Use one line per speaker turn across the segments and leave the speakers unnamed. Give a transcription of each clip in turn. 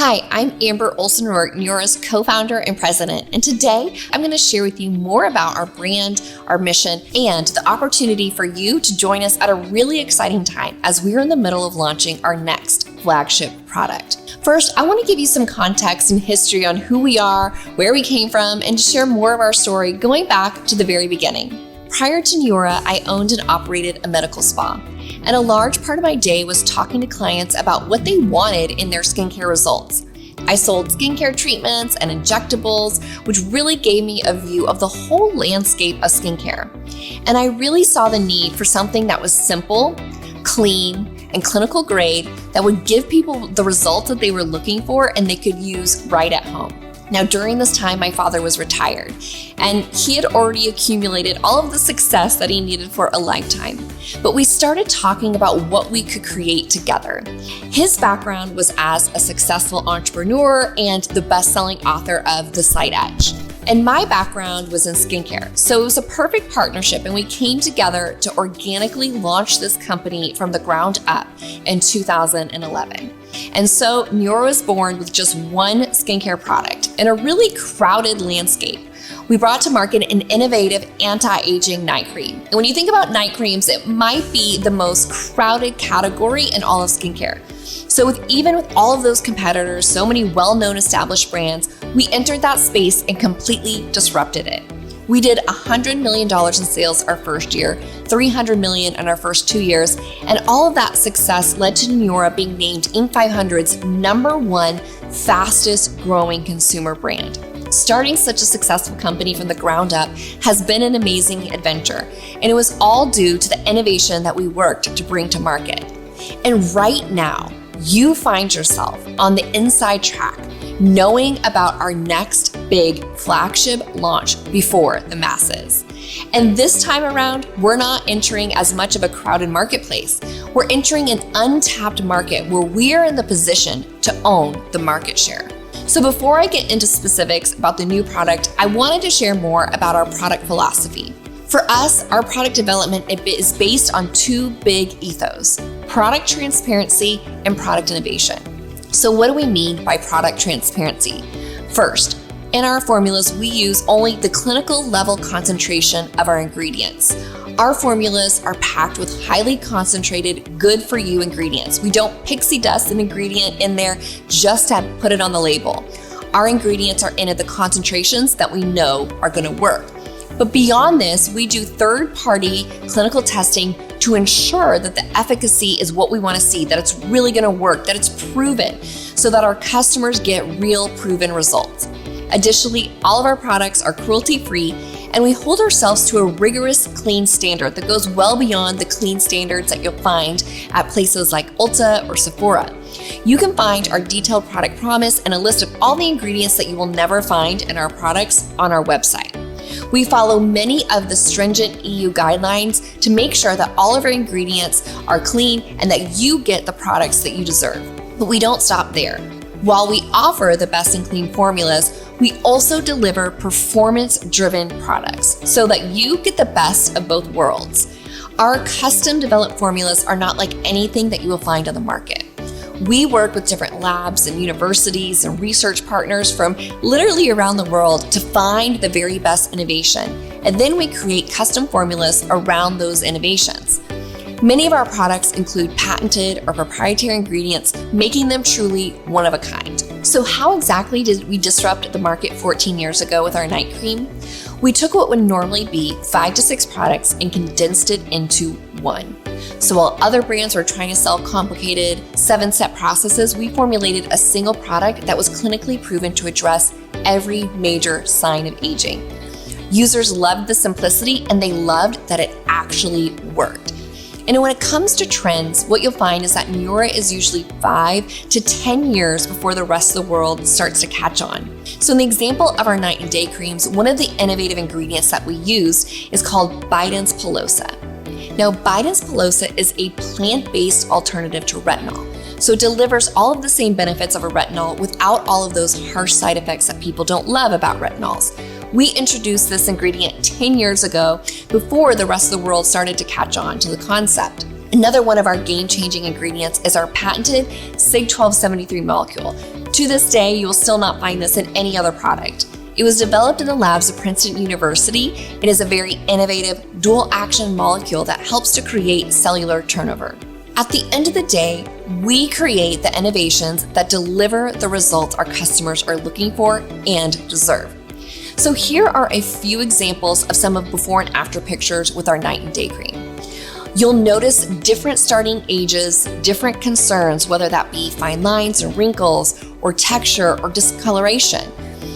Hi, I'm Amber Olson-Rourke, Neora's co-founder and president, and today I'm going to share with you more about our brand, our mission, and the opportunity for you to join us at a really exciting time as we're in the middle of launching our next flagship product. First, I want to give you some context and history on who we are, where we came from, and to share more of our story going back to the very beginning. Prior to Neora, I owned and operated a medical spa. And a large part of my day was talking to clients about what they wanted in their skincare results. I sold skincare treatments and injectables, which really gave me a view of the whole landscape of skincare. And I really saw the need for something that was simple, clean, and clinical grade that would give people the results that they were looking for and they could use right at home. Now, during this time, my father was retired, and he had already accumulated all of the success that he needed for a lifetime. But we started talking about what we could create together. His background was as a successful entrepreneur and the best-selling author of The Slight Edge. And my background was in skincare, so it was a perfect partnership, and we came together to organically launch this company from the ground up in 2011. And so Neora was born with just one skincare product in a really crowded landscape. We brought to market an innovative anti-aging night cream. And when you think about night creams, it might be the most crowded category in all of skincare. So even with all of those competitors, so many well-known established brands, we entered that space and completely disrupted it. We did $100 million in sales our first year, $300 million in our first 2 years, and all of that success led to Neora being named Inc. 500's #1 fastest growing consumer brand. Starting such a successful company from the ground up has been an amazing adventure, and it was all due to the innovation that we worked to bring to market. And right now, you find yourself on the inside track, knowing about our next big flagship launch before the masses. And this time around, we're not entering as much of a crowded marketplace. We're entering an untapped market where we are in the position to own the market share. So before I get into specifics about the new product, I wanted to share more about our product philosophy. For us, our product development is based on two big ethos: product transparency and product innovation. So what do we mean by product transparency? First, in our formulas, we use only the clinical level concentration of our ingredients. Our formulas are packed with highly concentrated, good for you ingredients. We don't pixie dust an ingredient in there just to put it on the label. Our ingredients are in at the concentrations that we know are going to work. But beyond this, we do third-party clinical testing to ensure that the efficacy is what we want to see, that it's really going to work, that it's proven, so that our customers get real proven results. Additionally, all of our products are cruelty-free, and we hold ourselves to a rigorous clean standard that goes well beyond the clean standards that you'll find at places like Ulta or Sephora. You can find our detailed product promise and a list of all the ingredients that you will never find in our products on our website. We follow many of the stringent EU guidelines to make sure that all of our ingredients are clean and that you get the products that you deserve. But we don't stop there. While we offer the best and clean formulas, we also deliver performance-driven products so that you get the best of both worlds. Our custom-developed formulas are not like anything that you will find on the market. We work with different labs and universities and research partners from literally around the world to find the very best innovation, and then we create custom formulas around those innovations. Many of our products include patented or proprietary ingredients, making them truly one of a kind. So how exactly did we disrupt the market 14 years ago with our night cream? We took what would normally be 5 to 6 products and condensed it into one. So while other brands were trying to sell complicated 7-step processes, we formulated a single product that was clinically proven to address every major sign of aging. Users loved the simplicity, and they loved that it actually worked. And when it comes to trends, what you'll find is that Neora is usually 5 to 10 years before the rest of the world starts to catch on. So in the example of our night and day creams, one of the innovative ingredients that we use is called Bidens pilosa. Now, Bidens pilosa is a plant-based alternative to retinol. So it delivers all of the same benefits of a retinol without all of those harsh side effects that people don't love about retinols. We introduced this ingredient 10 years ago before the rest of the world started to catch on to the concept. Another one of our game-changing ingredients is our patented SIG 1273 molecule. To this day, you will still not find this in any other product. It was developed in the labs of Princeton University. It is a very innovative dual-action molecule that helps to create cellular turnover. At the end of the day, we create the innovations that deliver the results our customers are looking for and deserve. So here are a few examples of some of before and after pictures with our night and day cream. You'll notice different starting ages, different concerns, whether that be fine lines or wrinkles or texture or discoloration.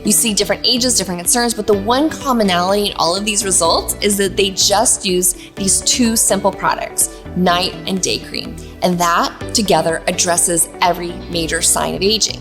You see different ages, different concerns, but the one commonality in all of these results is that they just use these two simple products, night and day cream, and that together addresses every major sign of aging.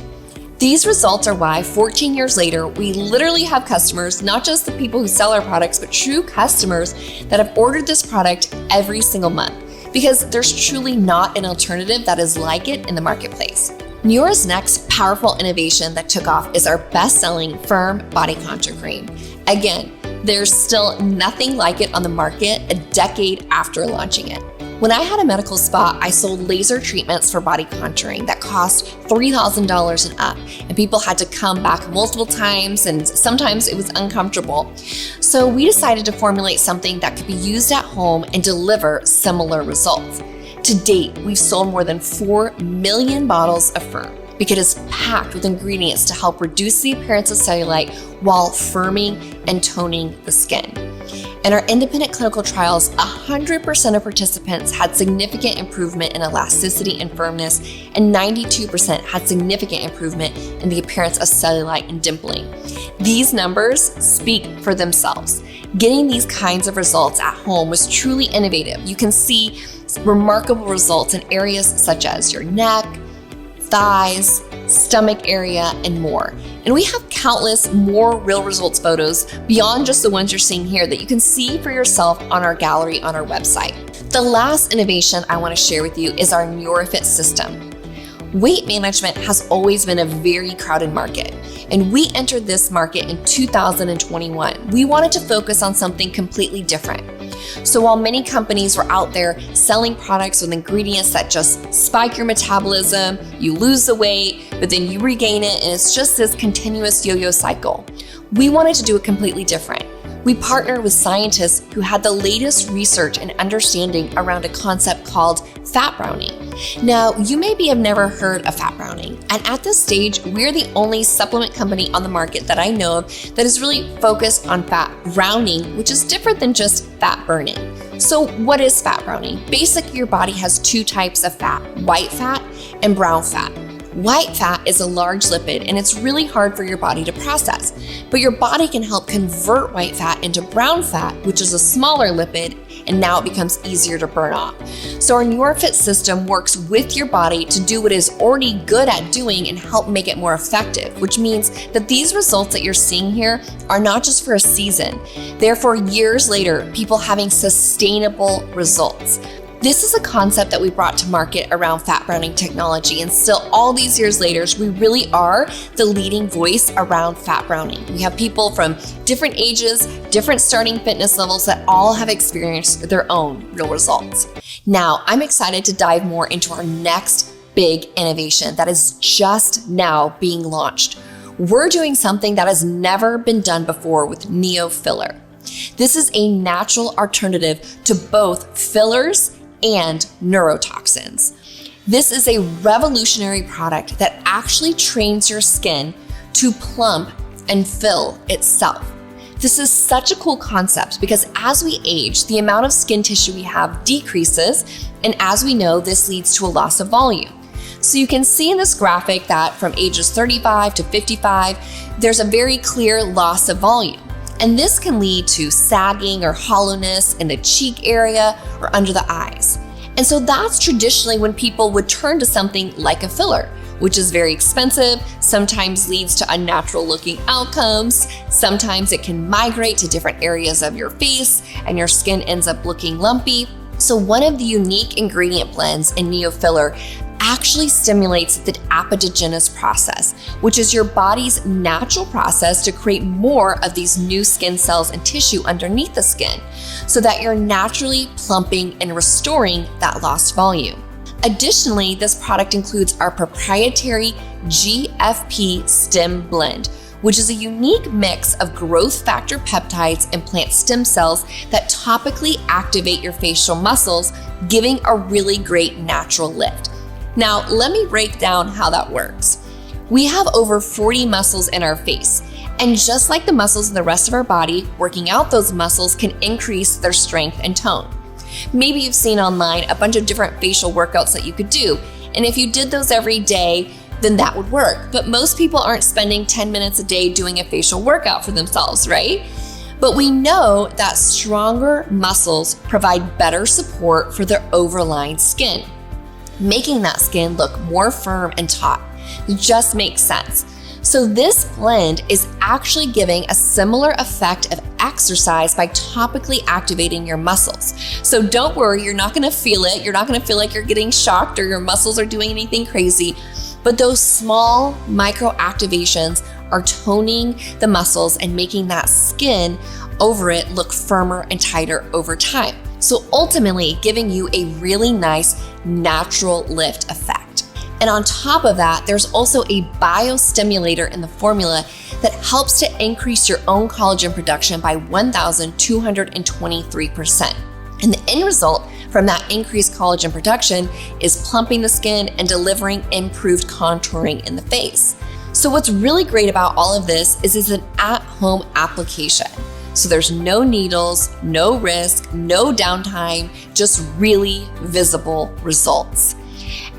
These results are why 14 years later, we literally have customers, not just the people who sell our products, but true customers that have ordered this product every single month, because there's truly not an alternative that is like it in the marketplace. Neora's next powerful innovation that took off is our best-selling Firm Body Contour Cream. Again, there's still nothing like it on the market a decade after launching it. When I had a medical spa, I sold laser treatments for body contouring that cost $3,000 and up, and people had to come back multiple times, and sometimes it was uncomfortable. So we decided to formulate something that could be used at home and deliver similar results. To date, we've sold more than 4 million bottles of Firm because it is packed with ingredients to help reduce the appearance of cellulite while firming and toning the skin. In our independent clinical trials, 100% of participants had significant improvement in elasticity and firmness, and 92% had significant improvement in the appearance of cellulite and dimpling. These numbers speak for themselves. Getting these kinds of results at home was truly innovative. You can see remarkable results in areas such as your neck, thighs, stomach area, and more. And we have countless more real results photos beyond just the ones you're seeing here that you can see for yourself on our gallery on our website. The last innovation I want to share with you is our Neora Fit system. Weight management has always been a very crowded market, and we entered this market in 2021. We wanted to focus on something completely different. So while many companies were out there selling products with ingredients that just spike your metabolism, you lose the weight, but then you regain it, and it's just this continuous yo-yo cycle, we wanted to do it completely different. We partnered with scientists who had the latest research and understanding around a concept called fat browning. Now, you maybe have never heard of fat browning, and at this stage, we're the only supplement company on the market that I know of that is really focused on fat browning, which is different than just fat burning. So what is fat browning? Basically, your body has two types of fat, white fat and brown fat. White fat is a large lipid, and it's really hard for your body to process, but your body can help convert white fat into brown fat, which is a smaller lipid, and now it becomes easier to burn off. So our Neora Fit system works with your body to do what it is already good at doing and help make it more effective, which means that these results that you're seeing here are not just for a season. They're for years later, people having sustainable results. This is a concept that we brought to market around fat browning technology, and still all these years later, we really are the leading voice around fat browning. We have people from different ages, different starting fitness levels that all have experienced their own real results. Now, I'm excited to dive more into our next big innovation that is just now being launched. We're doing something that has never been done before with Neo Filler. This is a natural alternative to both fillers and neurotoxins. This is a revolutionary product that actually trains your skin to plump and fill itself. This is such a cool concept because as we age, the amount of skin tissue we have decreases, and as we know, this leads to a loss of volume. So you can see in this graphic that from ages 35 to 55, there's a very clear loss of volume. And this can lead to sagging or hollowness in the cheek area or under the eyes. And so that's traditionally when people would turn to something like a filler, which is very expensive, sometimes leads to unnatural looking outcomes, sometimes it can migrate to different areas of your face and your skin ends up looking lumpy. So one of the unique ingredient blends in Neo Filler actually stimulates the apodogenous process, which is your body's natural process to create more of these new skin cells and tissue underneath the skin so that you're naturally plumping and restoring that lost volume. Additionally, this product includes our proprietary GFP stem blend, which is a unique mix of growth factor peptides and plant stem cells that topically activate your facial muscles, giving a really great natural lift. Now, let me break down how that works. We have over 40 muscles in our face, and just like the muscles in the rest of our body, working out those muscles can increase their strength and tone. Maybe you've seen online a bunch of different facial workouts that you could do, and if you did those every day, then that would work. But most people aren't spending 10 minutes a day doing a facial workout for themselves, right? But we know that stronger muscles provide better support for their overlying skin, making that skin look more firm and taut. It just makes sense. So this blend is actually giving a similar effect of exercise by topically activating your muscles. So don't worry, you're not gonna feel it. You're not gonna feel like you're getting shocked or your muscles are doing anything crazy. But those small micro activations are toning the muscles and making that skin over it look firmer and tighter over time. So ultimately giving you a really nice natural lift effect. And on top of that, there's also a biostimulator in the formula that helps to increase your own collagen production by 1,223%. And the end result from that increased collagen production is plumping the skin and delivering improved contouring in the face. So what's really great about all of this is it's an at-home application. So there's no needles, no risk, no downtime, just really visible results.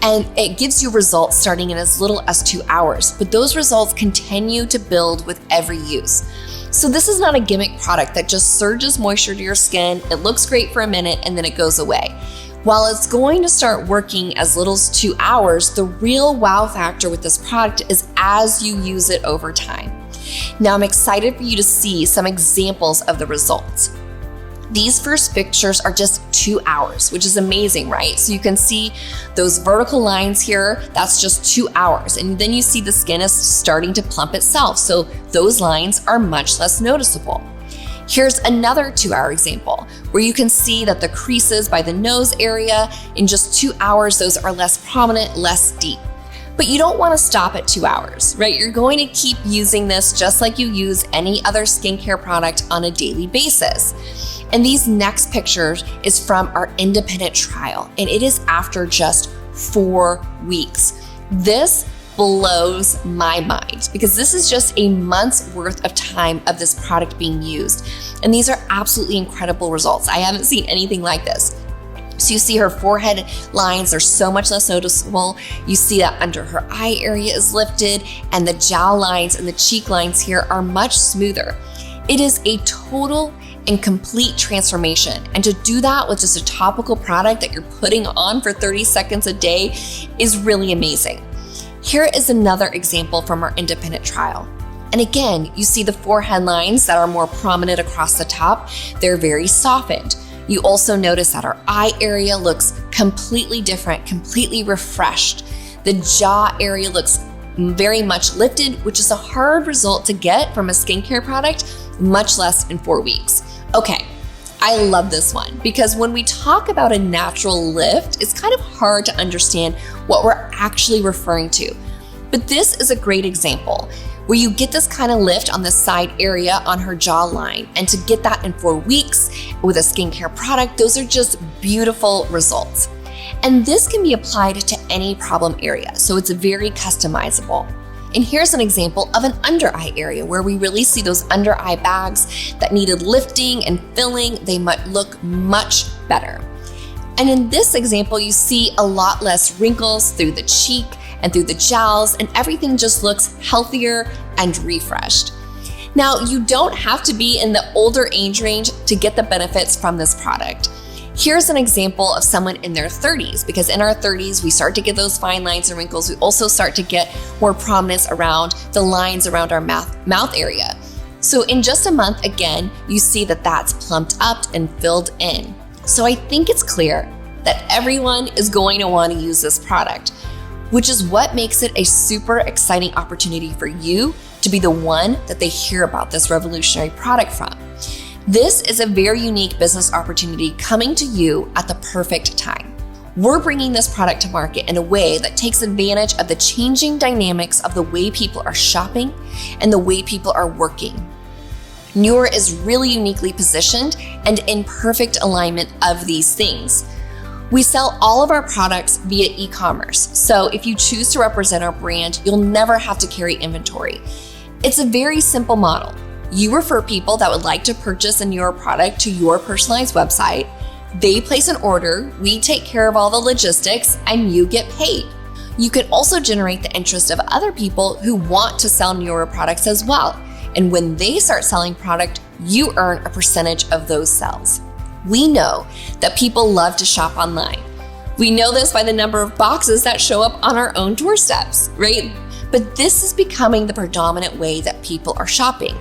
And it gives you results starting in as little as 2 hours, but those results continue to build with every use. So this is not a gimmick product that just surges moisture to your skin, it looks great for a minute, and then it goes away. While it's going to start working as little as 2 hours, the real wow factor with this product is as you use it over time. Now I'm excited for you to see some examples of the results. These first pictures are just 2 hours, which is amazing, right? So you can see those vertical lines here, that's just 2 hours. And then you see the skin is starting to plump itself. So those lines are much less noticeable. Here's another 2-hour example where you can see that the creases by the nose area, in just 2 hours, those are less prominent, less deep. But you don't want to stop at 2 hours, right? You're going to keep using this just like you use any other skincare product on a daily basis. And these next pictures is from our independent trial, and it is after just 4 weeks. This blows my mind because this is just a month's worth of time of this product being used. And these are absolutely incredible results. I haven't seen anything like this. So you see her forehead lines are so much less noticeable. You see that under her eye area is lifted, and the jowl lines and the cheek lines here are much smoother. It is a total and complete transformation. And to do that with just a topical product that you're putting on for 30 seconds a day is really amazing. Here is another example from our independent trial. And again, you see the forehead lines that are more prominent across the top. They're very softened. You also notice that our eye area looks completely different, completely refreshed. The jaw area looks very much lifted, which is a hard result to get from a skincare product, much less in 4 weeks. Okay, I love this one because when we talk about a natural lift, it's kind of hard to understand what we're actually referring to. But this is a great example where you get this kind of lift on the side area on her jawline. And to get that in 4 weeks with a skincare product, those are just beautiful results. And this can be applied to any problem area, so it's very customizable. And here's an example of an under eye area where we really see those under eye bags that needed lifting and filling. They might look much better. And in this example, you see a lot less wrinkles through the cheek and through the jowls, and everything just looks healthier and refreshed. Now, you don't have to be in the older age range to get the benefits from this product. Here's an example of someone in their 30s, because in our 30s, we start to get those fine lines and wrinkles. We also start to get more prominence around the lines around our mouth area. So in just a month, again, you see that that's plumped up and filled in. So I think it's clear that everyone is going to want to use this product, which is what makes it a super exciting opportunity for you to be the one that they hear about this revolutionary product from. This is a very unique business opportunity coming to you at the perfect time. We're bringing this product to market in a way that takes advantage of the changing dynamics of the way people are shopping and the way people are working. Neora is really uniquely positioned and in perfect alignment of these things. We sell all of our products via e-commerce, so if you choose to represent our brand, you'll never have to carry inventory. It's a very simple model. You refer people that would like to purchase a Neora product to your personalized website. They place an order, we take care of all the logistics, and you get paid. You can also generate the interest of other people who want to sell Neora products as well. And when they start selling product, you earn a percentage of those sales. We know that people love to shop online. We know this by the number of boxes that show up on our own doorsteps, right? But this is becoming the predominant way that people are shopping.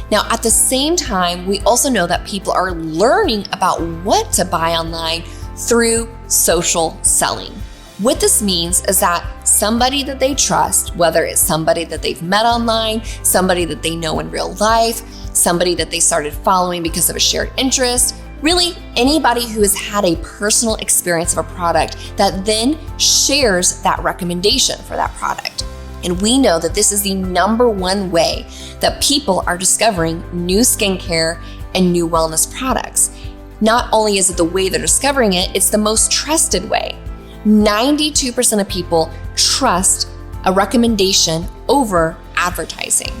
Now, at the same time, we also know that people are learning about what to buy online through social selling. What this means is that somebody that they trust, whether it's somebody that they've met online, somebody that they know in real life, somebody that they started following because of a shared interest, really anybody who has had a personal experience of a product that then shares that recommendation for that product. And we know that this is the number one way that people are discovering new skincare and new wellness products. Not only is it the way they're discovering it, it's the most trusted way. 92% of people trust a recommendation over advertising.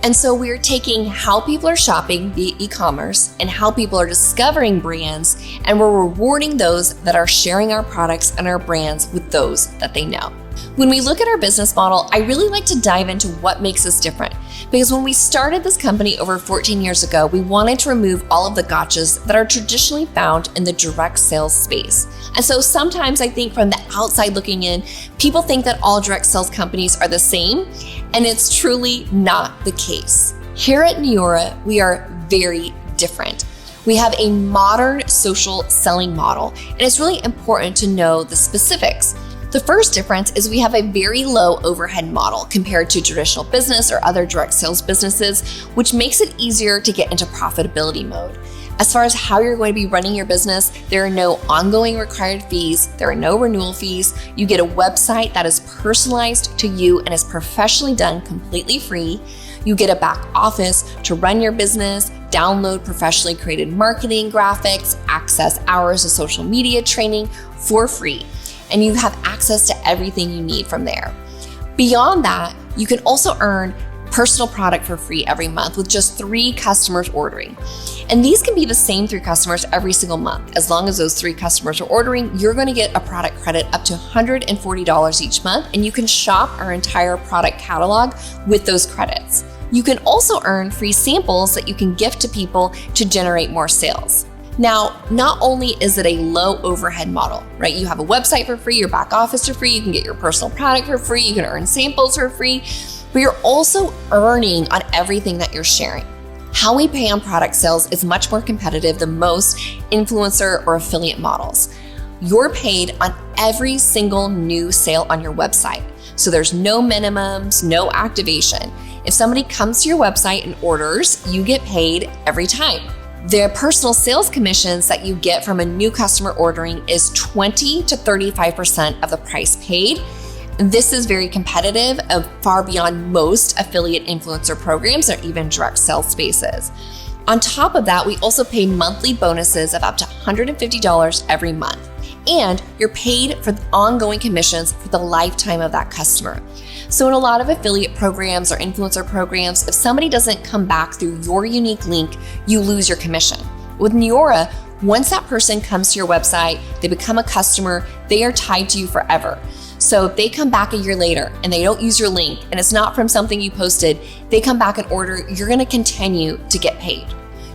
And so we're taking how people are shopping via e-commerce and how people are discovering brands, and we're rewarding those that are sharing our products and our brands with those that they know. When we look at our business model, I really like to dive into what makes us different. Because when we started this company over 14 years ago, we wanted to remove all of the gotchas that are traditionally found in the direct sales space. And so sometimes I think from the outside looking in, people think that all direct sales companies are the same, and it's truly not the case. Here at Neora, we are very different. We have a modern social selling model, and it's really important to know the specifics. The first difference is we have a very low overhead model compared to traditional business or other direct sales businesses, which makes it easier to get into profitability mode. As far as how you're going to be running your business, there are no ongoing required fees, there are no renewal fees. You get a website that is personalized to you and is professionally done completely free. You get a back office to run your business, download professionally created marketing graphics, access hours of social media training for free. And you have access to everything you need from there. Beyond that, you can also earn personal product for free every month with just 3 customers ordering. And these can be the same 3 customers every single month. As long as those 3 customers are ordering, you're going to get a product credit up to $140 each month, and you can shop our entire product catalog with those credits. You can also earn free samples that you can gift to people to generate more sales. Now, not only is it a low overhead model, right? You have a website for free, your back office for free, you can get your personal product for free, you can earn samples for free, but you're also earning on everything that you're sharing. How we pay on product sales is much more competitive than most influencer or affiliate models. You're paid on every single new sale on your website. So there's no minimums, no activation. If somebody comes to your website and orders, you get paid every time. The personal sales commissions that you get from a new customer ordering is 20 to 35% of the price paid. This is very competitive, far beyond most affiliate influencer programs or even direct sales spaces. On top of that, we also pay monthly bonuses of up to $150 every month. And you're paid for the ongoing commissions for the lifetime of that customer. So in a lot of affiliate programs or influencer programs, if somebody doesn't come back through your unique link, you lose your commission. With Neora, once that person comes to your website, they become a customer, they are tied to you forever. So if they come back a year later and they don't use your link and it's not from something you posted, they come back and order, you're going to continue to get paid.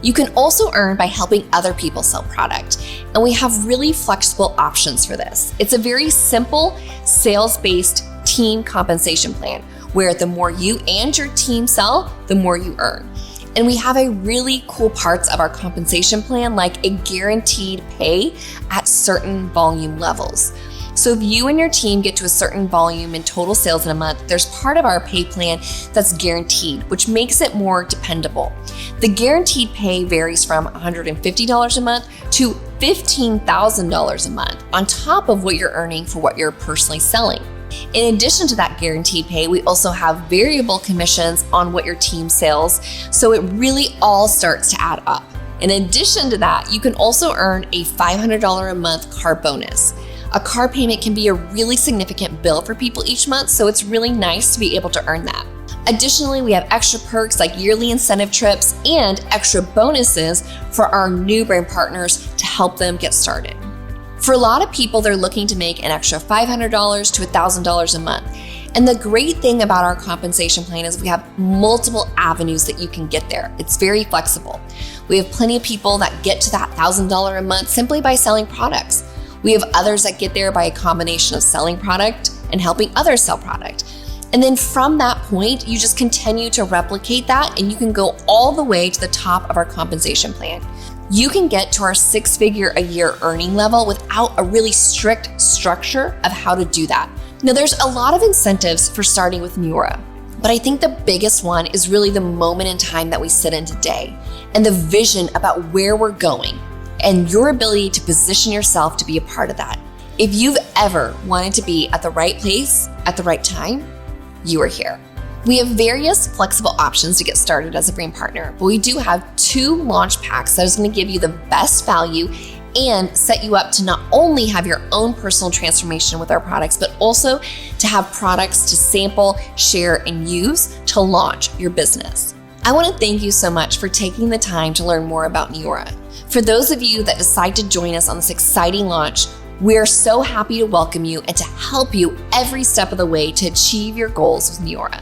You can also earn by helping other people sell product. And we have really flexible options for this. It's a very simple sales-based team compensation plan where the more you and your team sell, the more you earn. And we have a really cool parts of our compensation plan, like a guaranteed pay at certain volume levels. So if you and your team get to a certain volume in total sales in a month, there's part of our pay plan that's guaranteed, which makes it more dependable. The guaranteed pay varies from $150 a month to $15,000 a month on top of what you're earning for what you're personally selling. In addition to that guaranteed pay, we also have variable commissions on what your team sells, so it really all starts to add up. In addition to that, you can also earn a $500 a month car bonus. A car payment can be a really significant bill for people each month, so it's really nice to be able to earn that. Additionally, we have extra perks like yearly incentive trips and extra bonuses for our new brand partners to help them get started. For a lot of people, they're looking to make an extra $500 to $1,000 a month. And the great thing about our compensation plan is we have multiple avenues that you can get there. It's very flexible. We have plenty of people that get to that $1,000 a month simply by selling products. We have others that get there by a combination of selling product and helping others sell product. And then from that point, you just continue to replicate that and you can go all the way to the top of our compensation plan. You can get to our 6-figure a year earning level without a really strict structure of how to do that. Now, there's a lot of incentives for starting with Neora, but I think the biggest one is really the moment in time that we sit in today and the vision about where we're going and your ability to position yourself to be a part of that. If you've ever wanted to be at the right place at the right time, you are here. We have various flexible options to get started as a brand partner, but we do have 2 launch packs that is going to give you the best value and set you up to not only have your own personal transformation with our products, but also to have products to sample, share, and use to launch your business. I want to thank you so much for taking the time to learn more about Neora. For those of you that decide to join us on this exciting launch, we are so happy to welcome you and to help you every step of the way to achieve your goals with Neora.